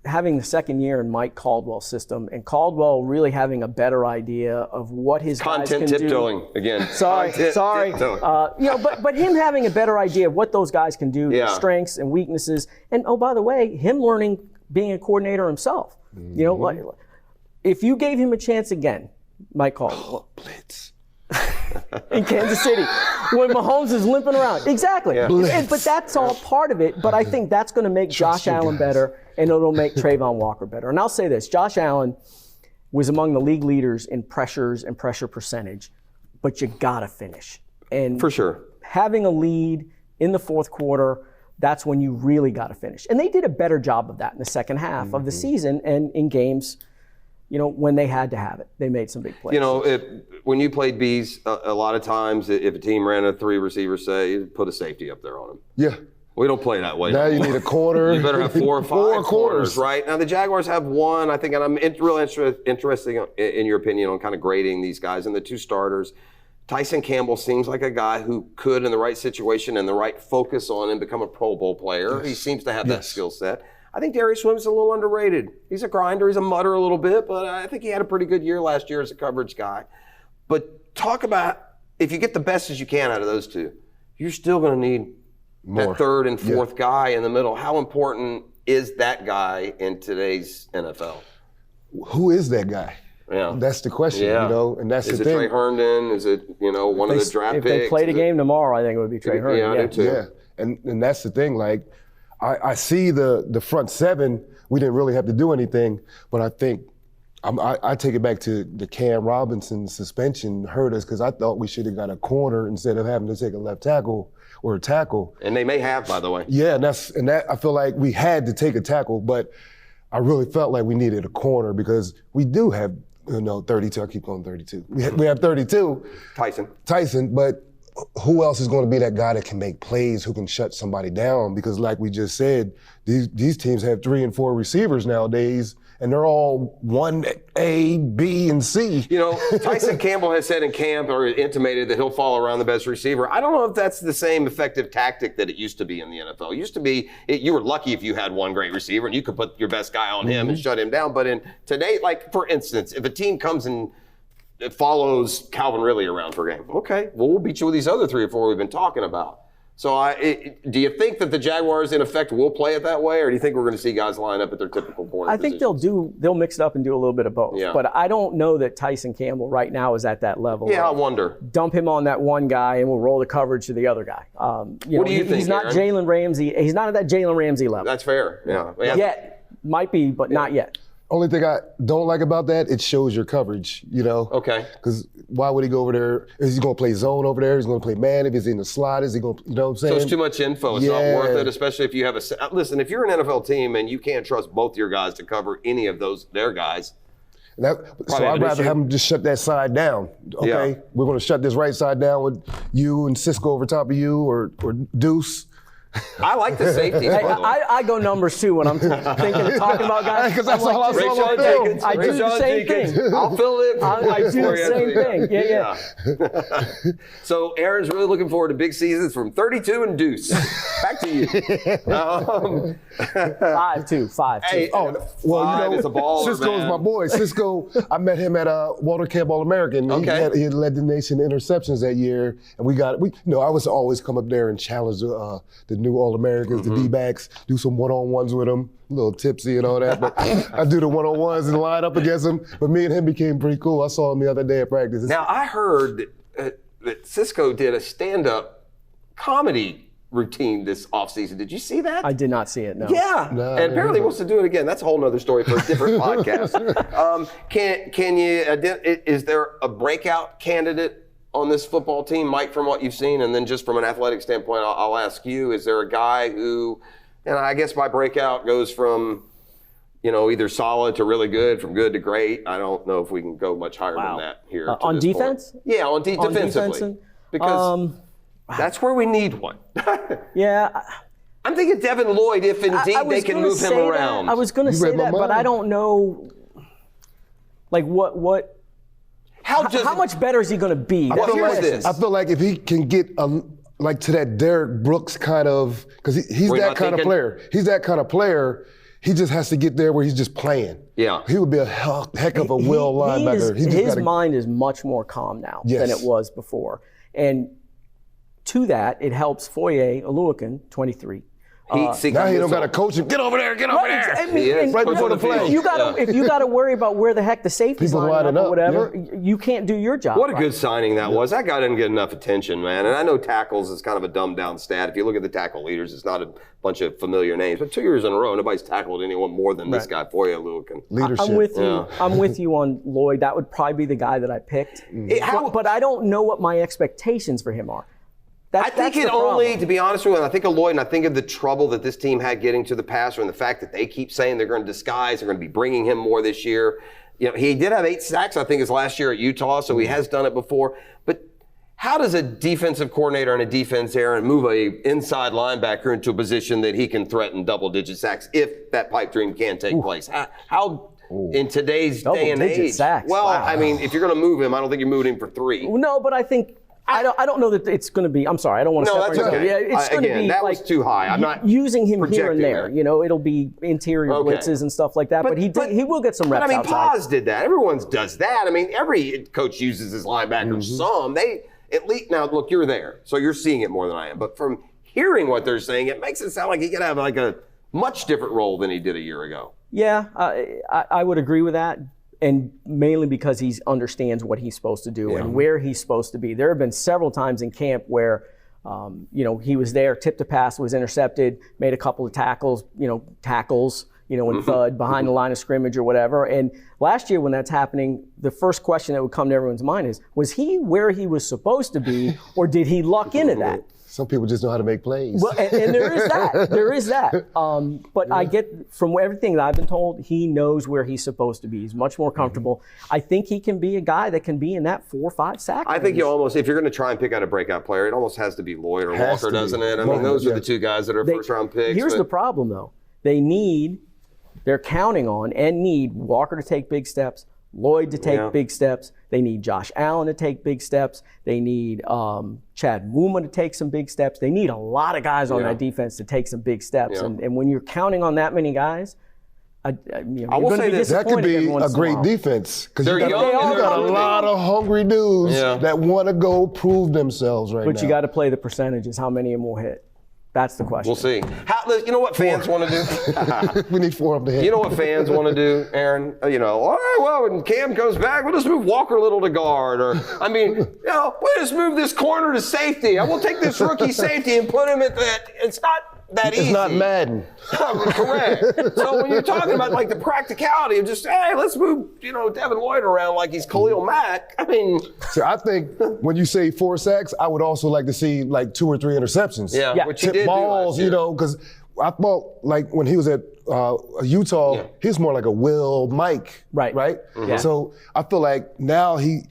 having the second year in Mike Caldwell's system and Caldwell really having a better idea of what his guys can content tiptoeing do. Again. Sorry. But him having a better idea of what those guys can do, their strengths and weaknesses, and by the way, him learning being a coordinator himself. If you gave him a chance again, Mike Caldwell. Blitz. In Kansas City, when Mahomes is limping around. Exactly. Yeah. But that's all part of it. But I think that's going to make Josh Allen better, and it'll make Trayvon Walker better. And I'll say this, Josh Allen was among the league leaders in pressures and pressure percentage, but you got to finish. And for sure. Having a lead in the fourth quarter, that's when you really got to finish. And they did a better job of that in the second half of the season and in games, when they had to have it. They made some big plays. When you played Bees, a lot of times if a team ran a 3 receiver set, you put a safety up there on them. Yeah. We don't play that way. Now you need a corner. You better have 4 or 5 4 corners, right? Now the Jaguars have one, I think, and I'm real interested in your opinion on kind of grading these guys. And the 2 starters, Tyson Campbell seems like a guy who could, in the right situation and the right focus on him, become a Pro Bowl player. He seems to have that skill set. I think Darius Swims is a little underrated. He's a grinder. He's a mutter a little bit, but I think he had a pretty good year last year as a coverage guy. But talk about if you get the best as you can out of those 2, you're still going to need more. That 3rd and 4th guy in the middle. How important is that guy in today's NFL? Who is that guy? Yeah. That's the question, and that's the thing. Is it Trey Herndon? Is it, one of the draft picks? If they played a game tomorrow, I think it would be Trey Herndon. Yeah, I do too. Yeah, and that's the thing. Like, I see the front 7. We didn't really have to do anything, but I think I take it back to the Cam Robinson suspension hurt us because I thought we should have got a corner instead of having to take a left tackle or a tackle. And they may have, by the way. Yeah, and that I feel like we had to take a tackle, but I really felt like we needed a corner because we do have 32. I keep going 32. We have 32. Tyson, but who else is going to be that guy that can make plays, who can shut somebody down? Because like we just said, these teams have 3 and 4 receivers nowadays, and they're all 1A, B, and C. Tyson Campbell has said in camp or intimated that he'll follow around the best receiver. I don't know if that's the same effective tactic that it used to be in the NFL. It used to be you were lucky if you had one great receiver and you could put your best guy on him and shut him down. But in today, like for instance, if a team comes and it follows Calvin Ridley around for a game, okay, well, we'll beat you with these other 3 or 4 we've been talking about. So do you think that the Jaguars, in effect, will play it that way, or do you think we're going to see guys line up at their typical corner I think they'll mix it up and do a little bit of both. Yeah. But I don't know that Tyson Campbell right now is at that level. Yeah, I wonder. Dump him on that one guy and we'll roll the coverage to the other guy. What do you think, He's not Jalen Ramsey. He's not at that Jalen Ramsey level. That's fair, yeah. Yet. Might be, but not yet. Only thing I don't like about that, it shows your coverage, Okay. Because why would he go over there? Is he going to play zone over there? Is he going to play man? If he's in the slot, is he going to, you know what I'm saying? So it's too much info. It's not worth it, especially if you have listen, if you're an NFL team and you can't trust both your guys to cover any of their guys. So I'd rather have them just shut that side down. Okay, we're going to shut this right side down with you and Cisco over top of you or Deuce. I like the safety. I go numbers too when I'm thinking of talking about guys. Because that's all I saw on film. I do the same thing. I'll fill it. I do the same thing. Yeah. So Aaron's really looking forward to big seasons from 32 and Deuce. Back to you. 5-2. Hey, it's a ball. Cisco's my boy. Cisco, I met him at Walter Camp All-American. Okay. He had led the nation in interceptions that year, and I was always come up there and challenge the new All-Americans, the D-backs, do some one-on-ones with them, a little tipsy and all that. But I do the one-on-ones and line up against him. But me and him became pretty cool. I saw him the other day at practice. Now, I heard that Cisco did a stand-up comedy routine this offseason. Did you see that? I did not see it, no. Yeah, and apparently he wants to do it again. That's a whole other story for a different podcast. Is there a breakout candidate on this football team, Mike, from what you've seen? And then just from an athletic standpoint, I'll ask you, is there a guy who, and I guess my breakout goes from, either solid to really good, from good to great. I don't know if we can go much higher than that here. On defense? Point. Yeah, defensively. Because that's where we need one. Yeah. I'm thinking Devin Lloyd, if indeed they can move him around. I was going to say that, but I don't know, like what how much better is he going to be? I feel like if he can get like to that Derek Brooks kind of, because he's that kind of player. He's that kind of player. He just has to get there where he's just playing. Yeah. He would be a heck of a linebacker. His mind is much more calm now than it was before. And to that, it helps Foye Oluokun, 23. Now he don't got to coach him. Get over there. Right before the play. If you got to worry about where the heck the safety's lining up or whatever, you can't do your job. What a good signing that was. That guy didn't get enough attention, man. And I know tackles is kind of a dumbed down stat. If you look at the tackle leaders, it's not a bunch of familiar names. But 2 years in a row, nobody's tackled anyone more than this guy, Foye Oluokun. Leadership. I'm with you on Lloyd. That would probably be the guy that I picked. But I don't know what my expectations for him are. I think it only, to be honest with you, I think of Lloyd and I think of the trouble that this team had getting to the passer and the fact that they keep saying they're going to disguise, they're going to be bringing him more this year. He did have 8 sacks, I think, his last year at Utah, so he has done it before. But How does a defensive coordinator and a defense, Aaron, move a inside linebacker into a position that he can threaten double-digit sacks if that pipe dream can take place? How in today's day and age? Sacks. Well, wow. I mean, if you're going to move him, I don't think you're moving him for 3. No, but I think I don't know that it's going to be. I'm sorry, I don't want to. No, that's okay. Yeah, it's going to be that like was too high. I'm not using him here and projecting there. that. You know, it'll be interior blitzes and stuff like that. But he will get some reps But I mean, outside. Paz did that. Everyone does that. I mean, every coach uses his linebackers some. They at least now look, you're there, so you're seeing it more than I am. But from hearing what they're saying, it makes it sound like he could have like a much different role than he did a year ago. Yeah, I would agree with that. And mainly because he understands what he's supposed to do and where he's supposed to be. There have been several times in camp where, he was there, tipped a pass, was intercepted, made a couple of tackles, and thud behind the line of scrimmage or whatever. And last year when that's happening, the first question that would come to everyone's mind is, was he where he was supposed to be, or did he luck into that? Some people just know how to make plays. Well, and there is that. There is that. But I get from everything that I've been told, he knows where he's supposed to be. He's much more comfortable. I think he can be a guy that can be in that 4 or 5 sack I think you almost, if you're going to try and pick out a breakout player, it almost has to be Lloyd or Walker, doesn't it? I mean, those are the 2 guys that are first-round picks. Here's the problem, though. They're counting on and need Walker to take big steps, Lloyd to take big steps. They need Josh Allen to take big steps. They need Chad Muma to take some big steps. They need a lot of guys on that defense to take some big steps. And when you're counting on that many guys, I will say this. That could be a great defense because you got a lot of hungry dudes that want to go prove themselves right now. But you got to play the percentages, how many of them will hit. That's the question. We'll see. You know what fans want to do? We need 4 of them to hit. You know what fans want to do, Aaron? All right, well, when Cam comes back, we'll just move Walker Little to guard. Or, we'll just move this corner to safety. I will take this rookie safety and put him at that. It's not that easy. It's not Madden. Correct. So when you're talking about like the practicality of just, hey, let's move, Devin Lloyd around like he's Khalil Mack. So I think when you say 4 sacks, I would also like to see like 2 or 3 interceptions. Yeah. Which he did balls, do last year. because I thought like when he was at Utah, he was more like a Will Mike. Right. Mm-hmm. Yeah. So I feel like now he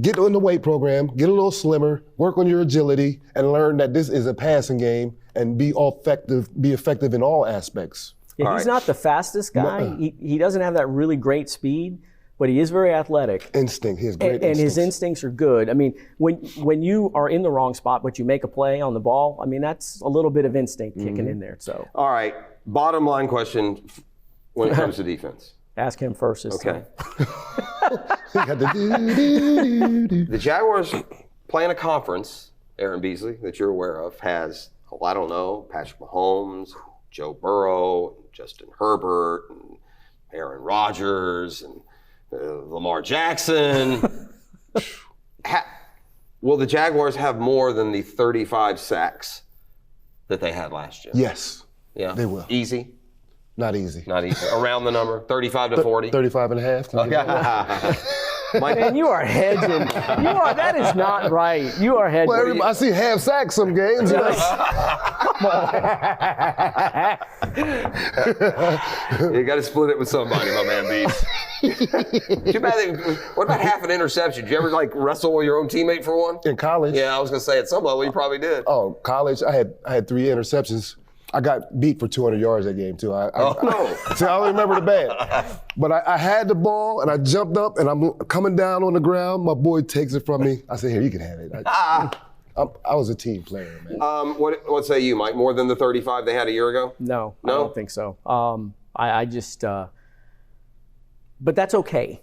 get in the weight program, get a little slimmer, work on your agility, and learn that this is a passing game and be effective in all aspects. Yeah, he's not the fastest guy. He doesn't have that really great speed, but he is very athletic. Instinct. He has great instincts. And his instincts are good. I mean, when you are in the wrong spot, but you make a play on the ball, that's a little bit of instinct kicking in there. So. All right. Bottom line question when it comes to defense. Ask him first this time. The Jaguars playing a conference, Aaron Beasley, that you're aware of, has, I don't know, Patrick Mahomes, Joe Burrow, Justin Herbert, and Aaron Rodgers, and Lamar Jackson. Will the Jaguars have more than the 35 sacks that they had last year? Yes. Yeah. They will. Easy? Not easy. Not easy. Around the number? 35 to 40? 35 and a half. Man, you are hedging. That is not right. You are hedging. Well, I see half sacks some games. You got to split it with somebody, my man Beast. Too bad. What about half an interception? Did you ever wrestle with your own teammate for one? In college? Yeah, I was going to say at some level you probably did. Oh, college, I had 3 interceptions. I got beat for 200 yards that game, too. I don't remember the bad. But I had the ball, and I jumped up, and I'm coming down on the ground. My boy takes it from me. I said, here, you can have it. I was a team player, man. What say you, Mike? More than the 35 they had a year ago? No? I don't think so. I just but that's okay.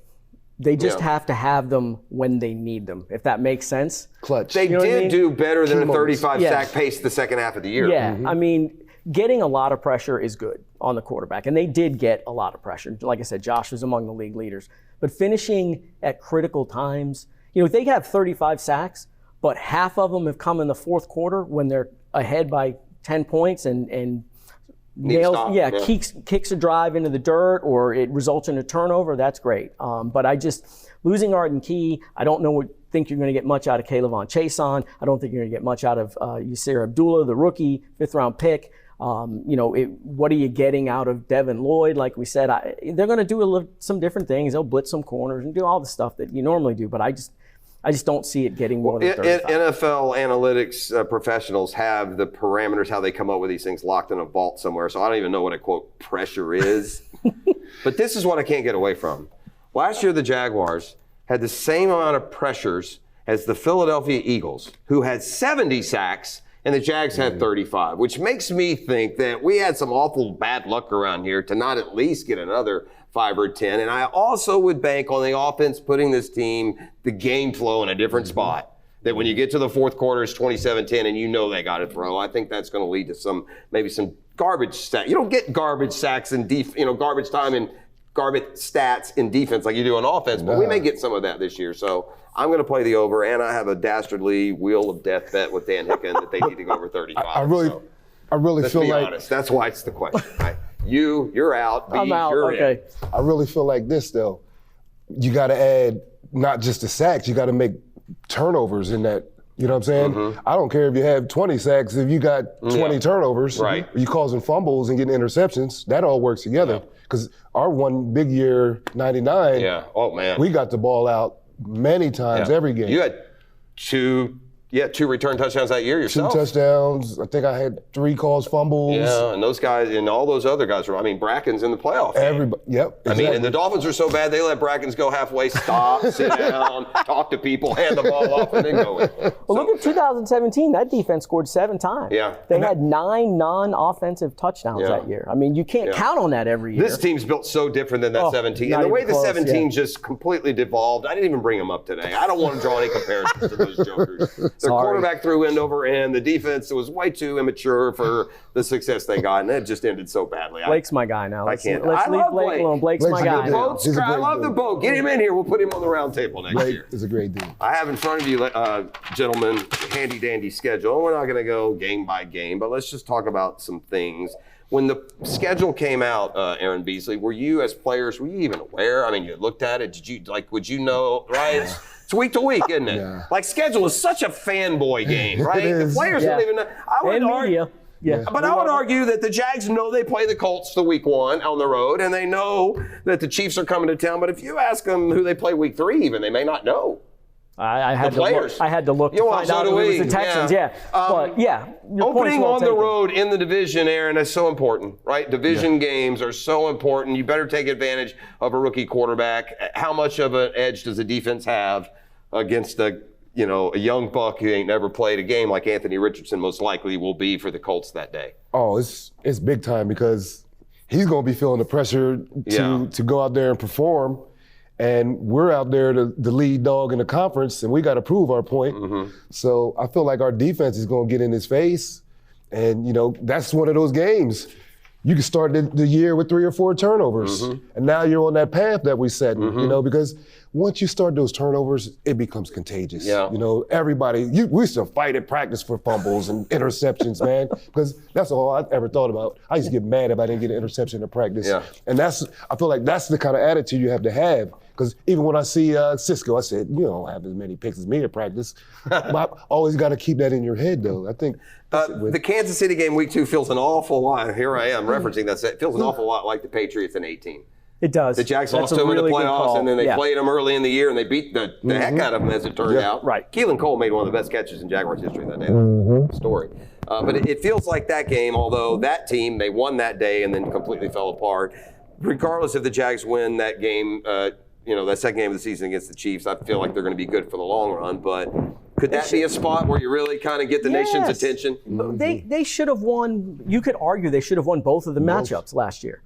They just have to have them when they need them, if that makes sense. Clutch. They did do better than a 35 sack pace the second half of the year. Yeah, getting a lot of pressure is good on the quarterback, and they did get a lot of pressure. Like I said, Josh was among the league leaders. But finishing at critical times, if they have 35 sacks, but half of them have come in the fourth quarter when they're ahead by 10 points and kicks a drive into the dirt or it results in a turnover, that's great. But losing Arden Key, I don't think you're going to get much out of Kaylavon Chason. I don't think you're going to get much out of Yasir Abdullah, the rookie, 5th-round pick. What are you getting out of Devin Lloyd? Like we said, they're going to do some different things. They'll blitz some corners and do all the stuff that you normally do. But I I just don't see it getting more than 35. NFL analytics professionals have the parameters, how they come up with these things locked in a vault somewhere. So I don't even know what a, quote, pressure is. But this is what I can't get away from. Last year, the Jaguars had the same amount of pressures as the Philadelphia Eagles, who had 70 sacks, and the Jags had 35, which makes me think that we had some awful bad luck around here to not at least get another 5 or 10. And I also would bank on the offense putting this team, the game flow, in a different spot. That when you get to the fourth quarter, it's 27-10, and you know they got to throw. I think that's going to lead to maybe some garbage sacks. You don't get garbage sacks and garbage time and garbage stats in defense like you do on offense, but we may get some of that this year. So I'm going to play the over, and I have a dastardly wheel of death bet with Dan Hicken that they need to go over 35. I really feel like honest. That's why it's the question. Right? You're out. I'm out. Okay. I really feel like this though. You got to add not just the sacks. You got to make turnovers in that. You know what I'm saying? I don't care if you have 20 sacks. If you got 20 turnovers, right? You causing fumbles and getting interceptions. That all works together. Because our one big year, 99. Yeah. Oh man. We got the ball out many times every game. You had two return touchdowns that year yourself. 2 touchdowns. I think I had 3 caused fumbles. Yeah, and those guys and all those other guys were. I mean, Bracken's in the playoff. Everybody. Yep. Exactly. I mean, and the Dolphins are so bad they let Brackens go halfway, stop, sit down, talk to people, hand the ball off, and then go in. Well, look at 2017. That defense scored 7 times. Yeah. They had 9 non-offensive touchdowns that year. I mean, you can't count on that every year. This team's built so different than that 17. And the way the 17 just completely devolved, I didn't even bring them up today. I don't want to draw any comparisons to those jokers. Their quarterback threw end over end. The defense was way too immature for the success they got, and it just ended so badly. Blake's my guy now. I can't. Let's leave Blake alone. Blake's my guy. I love the boat. Get him in here. We'll put him on the round table next year. It's a great deal. I have in front of you, gentlemen, handy dandy schedule. We're not going to go game by game, but let's just talk about some things. When the schedule came out, Aaron Beasley, were you as players, were you even aware? I mean, you looked at it. Did you would you know, right? It's week to week, isn't it? Yeah. Like, schedule is such a fanboy game, right? The players don't even know. Media. Yeah. But I would argue that the Jags know they play the Colts the week 1 on the road, and they know that the Chiefs are coming to town. But if you ask them who they play week 3 even, they may not know. I had to look to find out who it was the Texans. But opening on the road in the division, Aaron, is so important, right? Division games are so important. You better take advantage of a rookie quarterback. How much of an edge does the defense have against a young buck who ain't never played a game like Anthony Richardson most likely will be for the Colts that day? Oh, it's big time because he's going to be feeling the pressure to go out there and perform. And we're out there the lead dog in the conference, and we got to prove our point. So I feel like our defense is going to get in his face. And, that's one of those games. You can start the year with 3 or 4 turnovers. And now you're on that path that we set, because once you start those turnovers, it becomes contagious. Yeah. Everybody, we used to fight at practice for fumbles and interceptions, man, because that's all I ever thought about. I used to get mad if I didn't get an interception in practice. Yeah. And I feel like that's the kind of attitude you have to have. Because even when I see Cisco, I said, you don't have as many picks as me at practice. I always got to keep that in your head, though. I think the Kansas City game week 2 feels an awful lot. Here I am referencing that. It feels an awful lot like the Patriots in 18. It does. The Jags lost to them in the playoffs, and then they played them early in the year, and they beat the heck out of them, as it turned out. Right. Keelan Cole made one of the best catches in Jaguars history that day. Story. But it feels like that game, although that team, they won that day and then completely fell apart. Regardless if the Jags win that game, that second game of the season against the Chiefs, I feel like they're going to be good for the long run. But could that be a spot where you really kind of get the nation's attention? They should have won. You could argue they should have won both of the matchups last year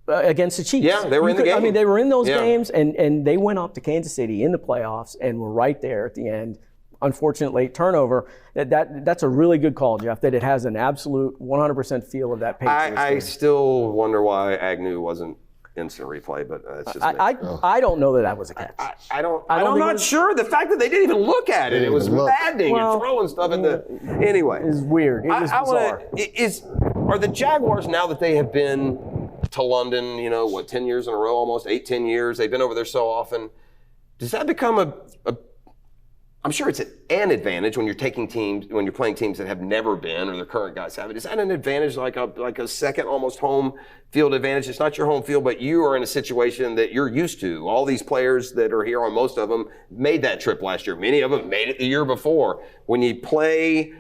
against the Chiefs. Yeah, they were in the game. I mean, they were in those games, and they went up to Kansas City in the playoffs and were right there at the end. Unfortunately, turnover. That's a really good call, Jeff, that it has an absolute 100% feel of that Patriots game. I still wonder why Agnew wasn't instant replay, but it's just I don't know that was a catch. I'm not sure. The fact that they didn't even look at it, it was maddening and throwing stuff in the. Anyway, it's weird. It was bizarre. Are the Jaguars, now that they have been to London, 10 years in a row, almost 8-10 years, they've been over there so often, does that become I'm sure it's an advantage when you're playing teams that have never been or their current guys have it. Is that an advantage, like a second almost home field advantage? It's not your home field, but you are in a situation that you're used to. All these players that are here, on most of them, made that trip last year. Many of them made it the year before. When you play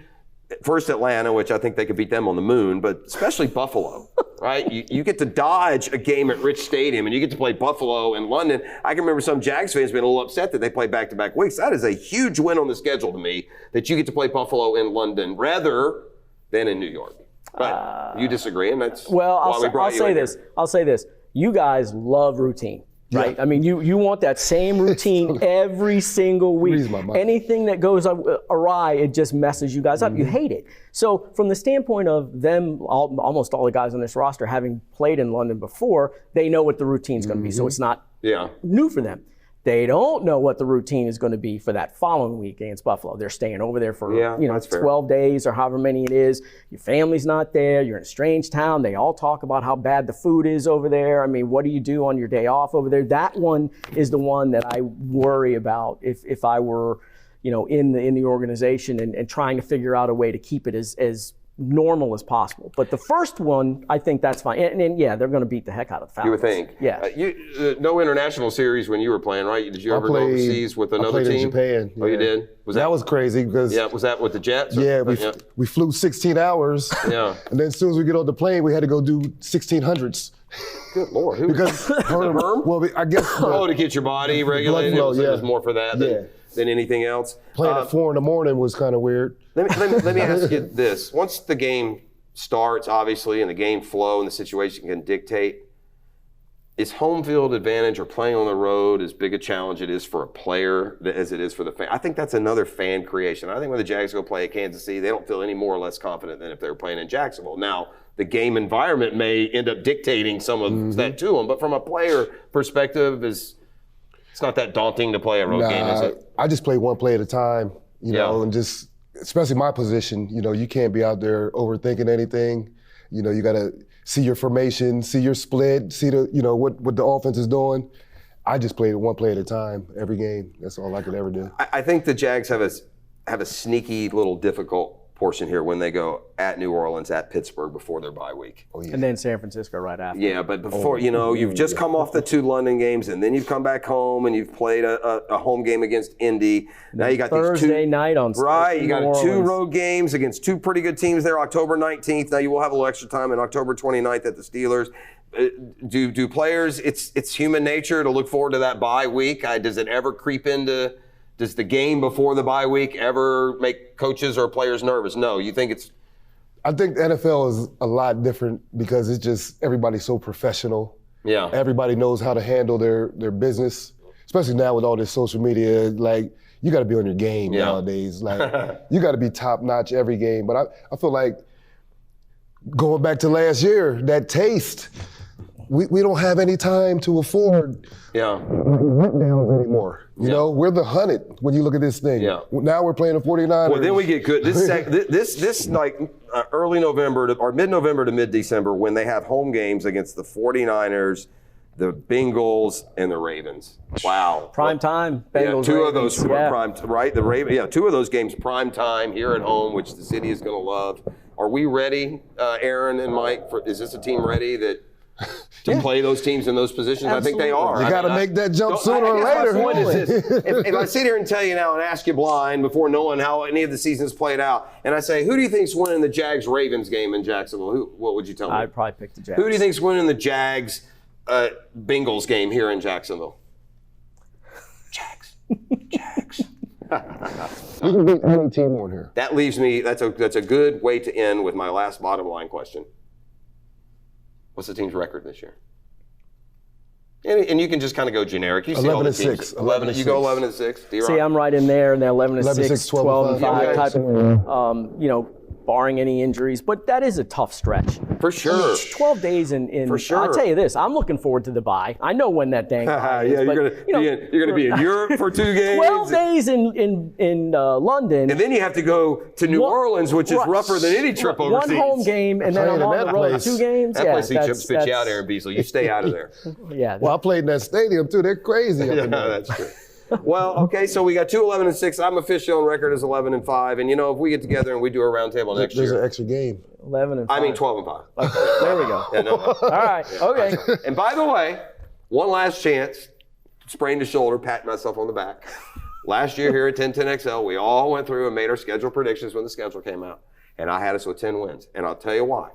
first Atlanta, which I think they could beat them on the moon, but especially Buffalo, right? You get to dodge a game at Rich Stadium, and you get to play Buffalo in London. I can remember some Jags fans being a little upset that they play back-to-back weeks. That is a huge win on the schedule to me, that you get to play Buffalo in London rather than in New York. But you disagree, and that's why we brought you in here. I'll say this. You guys love routine. Right. Yeah. I mean, you want that same routine every single week. Anything that goes awry, it just messes you guys up. You hate it. So from the standpoint of them, almost all the guys on this roster having played in London before, they know what the routine's going to be. So it's not new for them. They don't know what the routine is going to be for that following week against Buffalo. They're staying over there for 12 days or however many it is. Your family's not there. You're in a strange town. They all talk about how bad the food is over there. I mean, what do you do on your day off over there? That one is the one that I worry about if I were, in the organization and trying to figure out a way to keep it as normal as possible. But the first one, I think that's fine. And they're going to beat the heck out of the Falcons. You would think. Yeah. No international series when you were playing, right? Did you ever go overseas with another team? I played in Japan. Oh, you did? That was crazy because... Yeah, was that with the Jets? Yeah, we flew 16 hours. Yeah. And then as soon as we get on the plane, we had to go do 1600s. Good Lord. Who? Because Herm? Well, I guess... to get your body regulated? Blood flow, it was more for that than anything else. Playing at 4 a.m. was kind of weird. Let me ask you this. Once the game starts, obviously, and the game flow and the situation can dictate, is home field advantage or playing on the road as big a challenge it is for a player as it is for the fan? I think that's another fan creation. I think when the Jags go play at Kansas City, they don't feel any more or less confident than if they were playing in Jacksonville. Now, the game environment may end up dictating some of that to them, but from a player perspective, it's not that daunting to play a road game, is it? I just play one play at a time, and just, especially my position, you can't be out there overthinking anything. You got to see your formation, see your split, see what the offense is doing. I just played one play at a time every game. That's all I could ever do. I think the Jags have a sneaky little difficult portion here when they go at New Orleans, at Pittsburgh before their bye week. Oh, yeah. And then San Francisco right after. Yeah, but before, you've just come off the 2 London games, and then you've come back home and you've played a home game against Indy. Now you got Thursday night on right. You got New 2 Orleans. road games against 2 pretty good teams there, October 19th. Now you will have a little extra time on October 29th at the Steelers. Do players, it's human nature to look forward to that bye week? Does it ever creep into... Does the game before the bye week ever make coaches or players nervous? No. You think it's... I think the NFL is a lot different because it's just everybody's so professional. Yeah. Everybody knows how to handle their business, especially now with all this social media. Like, you got to be on your game nowadays. Like, you got to be top notch every game. But I feel like going back to last year, that taste, we don't have any time to afford letdowns anymore. You know, we're the hunted when you look at this thing. Yeah. Now we're playing the 49ers. Well, then we get good. This early November or mid-November to mid-December when they have home games against the 49ers, the Bengals, and the Ravens. Wow. Prime time. Bengals, 2 of those prime, right? The Ravens. 2 of those games prime time here at home, which the city is going to love. Are we ready, Aaron and Mike? Is this a team ready to play those teams in those positions? Absolutely. I think they are. You got to make that jump sooner or later. My point is this. If I sit here and tell you now and ask you blind before knowing how any of the seasons played out, and I say, who do you think's winning the Jags-Ravens game in Jacksonville? What would you tell me? I'd probably pick the Jags. Who do you think's winning the Jags-Bengals game here in Jacksonville? Jags. We can beat any team on here. That leaves me, that's a good way to end with my last bottom line question. What's the team's record this year? And you can just kind of go generic. You see all the teams. 11-6. You go 11-6. D-Rock? See, I'm right in there in that 11-6, 12-5 Yeah, type of, barring any injuries. But that is a tough stretch. For sure. 12 days in. For sure. I'll tell you this. I'm looking forward to the bye. I know when that dang bye is. You're gonna be in Europe for 2 games. 12 days in London. And then you have to go to New Orleans, which is rougher than any trip overseas. 1 home game, and then I'm on the road 2 games. That place spits you out, Aaron Beasley. You stay out of there. Yeah. Well, I played in that stadium, too. They're crazy. Yeah, that's true. Well, okay, so we got 2 11-6. I'm officially on record as 11-5. And, if we get together and we do a roundtable next There's year. an extra game. 11-5. I mean 12-5. Okay, there we go. Yeah, no. All right, okay. And by the way, one last chance. Sprained a shoulder, patting myself on the back. Last year here at 1010XL, we all went through and made our schedule predictions when the schedule came out. And I had us with 10 wins. And I'll tell you why. It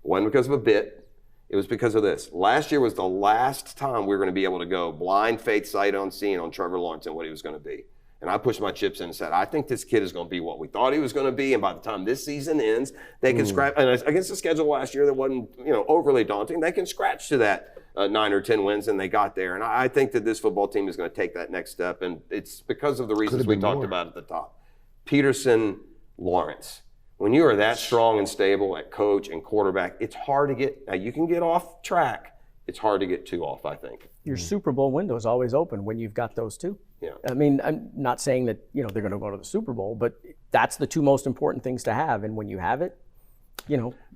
wasn't because of a bit. It was because of this. Last year was the last time we were going to be able to go blind faith sight unseen on Trevor Lawrence and what he was going to be. And I pushed my chips in and said, I think this kid is going to be what we thought he was going to be. And by the time this season ends, they can scratch. And against the schedule last year that wasn't, overly daunting, they can scratch to that 9 or 10 wins, and they got there. And I think that this football team is going to take that next step. And it's because of the reasons we talked about at the top. Peterson, Lawrence. When you are that strong and stable at coach and quarterback, it's hard to get. Now, you can get off track. It's hard to get too off, I think. Your Super Bowl window is always open when you've got those two. Yeah. I mean, I'm not saying that, they're going to go to the Super Bowl, but that's the two most important things to have. And when you have it,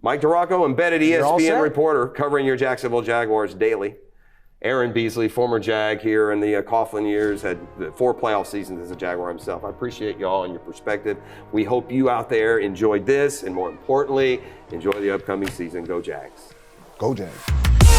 Mike DiRocco, embedded all ESPN set. reporter covering your Jacksonville Jaguars daily. Aaron Beasley, former Jag here in the Coughlin years, had 4 playoff seasons as a Jaguar himself. I appreciate y'all and your perspective. We hope you out there enjoyed this, and more importantly, enjoy the upcoming season. Go Jags. Go Jags.